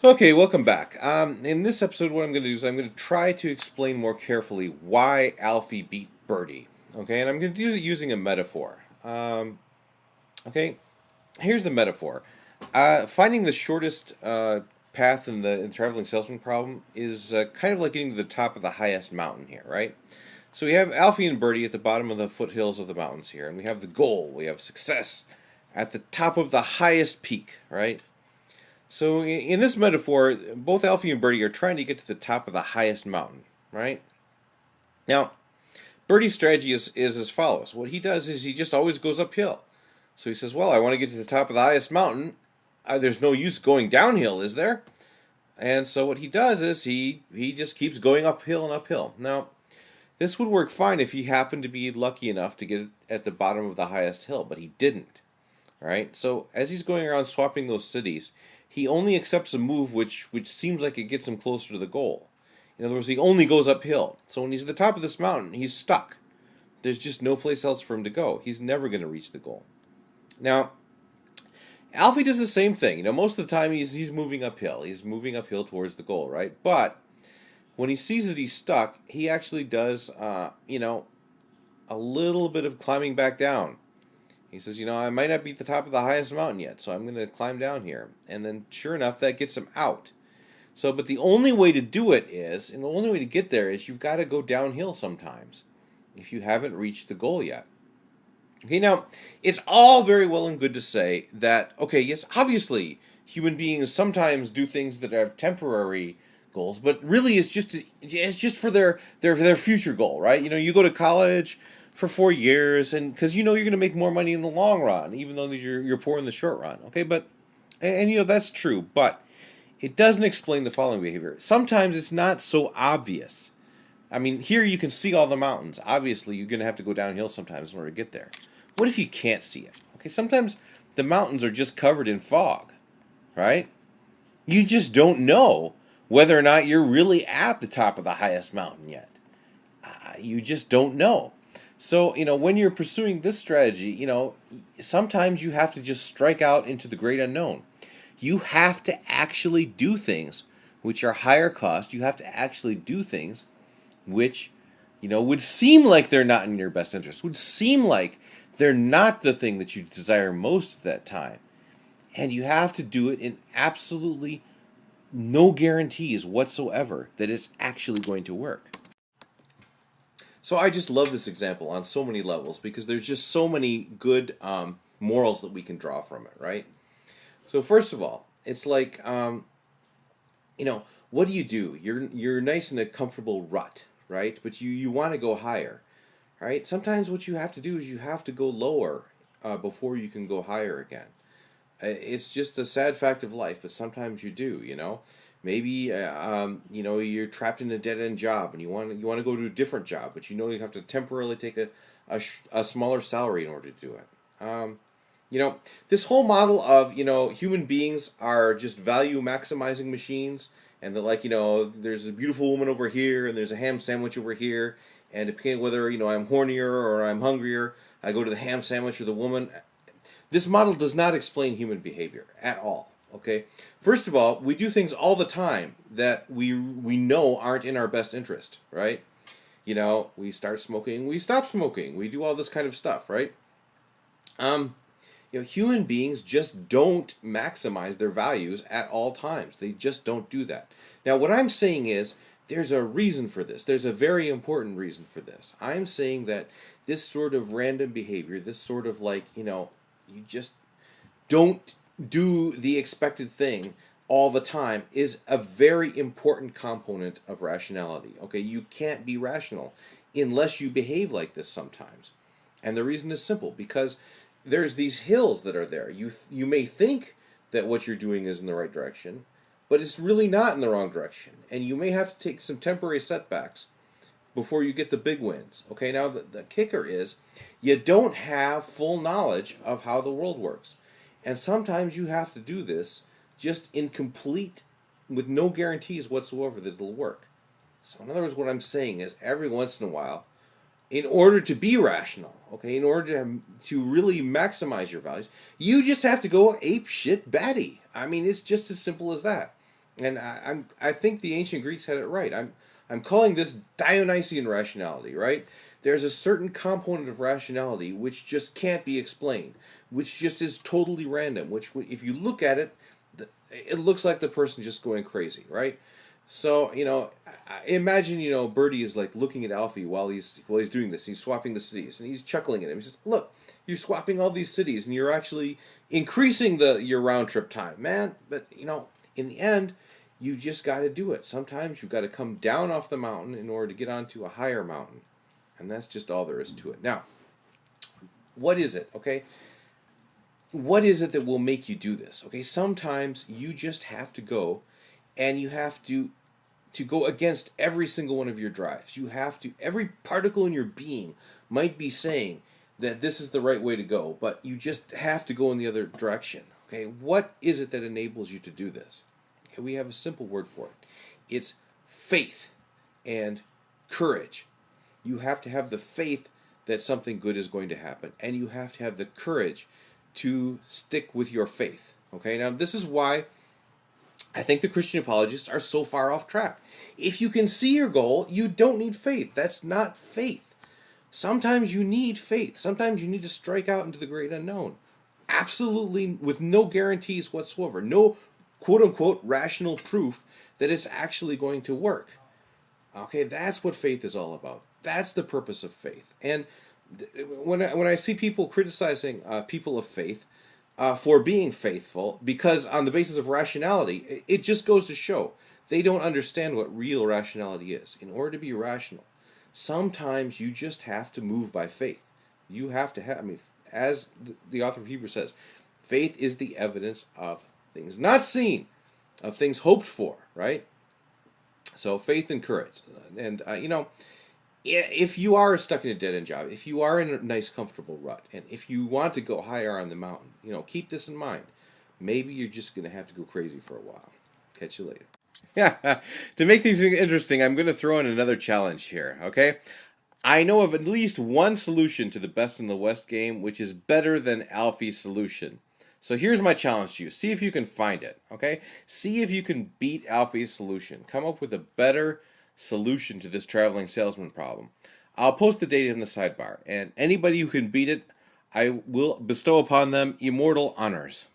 Okay, welcome back. In this episode, what I'm going to do is I'm going to try to explain more carefully why Alfie beat Bertie. Okay, and I'm going to do it using a metaphor. Okay, here's the metaphor. Finding the shortest path in traveling salesman problem is kind of like getting to the top of the highest mountain here, right? So we have Alfie and Bertie at the bottom of the foothills of the mountains here, and we have the goal. We have success at the top of the highest peak, right? So in this metaphor, both Alfie and Bertie are trying to get to the top of the highest mountain, right? Now, Bertie's strategy is as follows. What he does is he just always goes uphill. So he says, well, I want to get to the top of the highest mountain. There's no use going downhill, is there? And so what he does is he just keeps going uphill and uphill. Now, this would work fine if he happened to be lucky enough to get at the bottom of the highest hill, but he didn't. All right? So as he's going around swapping those cities, he only accepts a move which seems like it gets him closer to the goal. In other words, he only goes uphill. So when he's at the top of this mountain, he's stuck. There's just no place else for him to go. He's never going to reach the goal. Now, Alfie does the same thing. Most of the time he's moving uphill. He's moving uphill towards the goal, right? But when he sees that he's stuck, he actually does, a little bit of climbing back down. He says, I might not be at the top of the highest mountain yet, so I'm going to climb down here. And then, sure enough, that gets him out. So, but the only way to do it is, and the only way to get there is you've got to go downhill sometimes if you haven't reached the goal yet. Okay, now, it's all very well and good to say that, okay, yes, obviously, human beings sometimes do things that have temporary goals, but really it's just for their future goal, right? You go to college for 4 years, and because you're going to make more money in the long run, even though you're poor in the short run. Okay, but and that's true, but it doesn't explain the following behavior. Sometimes it's not so obvious. I mean, here you can see all the mountains. Obviously, you're going to have to go downhill sometimes in order to get there. What if you can't see it? Okay, sometimes the mountains are just covered in fog, right? You just don't know whether or not you're really at the top of the highest mountain yet. You just don't know. So, when you're pursuing this strategy, sometimes you have to just strike out into the great unknown. You have to actually do things which are higher cost. You have to actually do things which, would seem like they're not in your best interest, would seem like they're not the thing that you desire most at that time. And you have to do it in absolutely no guarantees whatsoever that it's actually going to work. So I just love this example on so many levels because there's just so many good morals that we can draw from it, right? So first of all, it's like, what do? You're nice in a comfortable rut, right? But you want to go higher, right? Sometimes what you have to do is you have to go lower before you can go higher again. It's just a sad fact of life, but sometimes you do. Maybe you're trapped in a dead-end job and you want to go to a different job, but you have to temporarily take a smaller salary in order to do it. This whole model of human beings are just value maximizing machines, and that there's a beautiful woman over here and there's a ham sandwich over here, and depending whether I'm hornier or I'm hungrier, I go to the ham sandwich or the woman. This model does not explain human behavior at all. Okay, first of all, we do things all the time that we know aren't in our best interest, right? We start smoking, we stop smoking, we do all this kind of stuff, right? Human beings just don't maximize their values at all times. They just don't do that. Now, what I'm saying is there's a reason for this. There's a very important reason for this. I'm saying that this sort of random behavior, this sort of you just don't do the expected thing all the time is a very important component of rationality. Okay, you can't be rational unless you behave like this sometimes. And the reason is simple, because there's these hills that are there. You may think that what you're doing is in the right direction, but it's really not in the wrong direction. And you may have to take some temporary setbacks before you get the big wins. Okay, now the kicker is you don't have full knowledge of how the world works. And sometimes you have to do this just incomplete, with no guarantees whatsoever that it'll work. So in other words, what I'm saying is every once in a while, in order to be rational, okay, in order to really maximize your values, you just have to go ape shit batty. I mean, it's just as simple as that. And I think the ancient Greeks had it right. I'm calling this Dionysian rationality, right? There's a certain component of rationality which just can't be explained, which just is totally random. Which, if you look at it, it looks like the person just going crazy, right? So imagine Bertie is like looking at Alphie while he's doing this. He's swapping the cities, and he's chuckling at him. He says, "Look, you're swapping all these cities, and you're actually increasing your round trip time, man. But in the end, you just got to do it. Sometimes you've got to come down off the mountain in order to get onto a higher mountain, and that's just all there is to it. Now, what is it? Okay, what is it that will make you do this? Okay, sometimes you just have to go, and you have to go against every single one of your drives. You have to, every particle in your being might be saying that this is the right way to go, but you just have to go in the other direction. Okay, what is it that enables you to do this? Okay, we have a simple word for it. It's faith and courage. You have to have the faith that something good is going to happen, and you have to have the courage to stick with your faith. Okay, now this is why I think the Christian apologists are so far off track. If you can see your goal, you don't need faith. That's not faith. Sometimes you need faith. Sometimes you need to strike out into the great unknown. Absolutely, with no guarantees whatsoever. No quote-unquote rational proof that it's actually going to work. Okay, that's what faith is all about. That's the purpose of faith. And when I see people criticizing people of faith, for being faithful, because on the basis of rationality, it just goes to show they don't understand what real rationality is. In order to be rational, sometimes you just have to move by faith. You have to have, as the author of Hebrews says, faith is the evidence of things not seen, of things hoped for, right? So faith and courage. And, if you are stuck in a dead-end job, if you are in a nice, comfortable rut, and if you want to go higher on the mountain, keep this in mind. Maybe you're just going to have to go crazy for a while. Catch you later. Yeah, to make things interesting, I'm going to throw in another challenge here, okay? I know of at least one solution to the Best in the West game, which is better than Alphie's solution. So here's my challenge to you. See if you can find it, okay? See if you can beat Alphie's solution. Come up with a better solution to this traveling salesman problem. I'll post the data in the sidebar, and anybody who can beat it, I will bestow upon them immortal honors.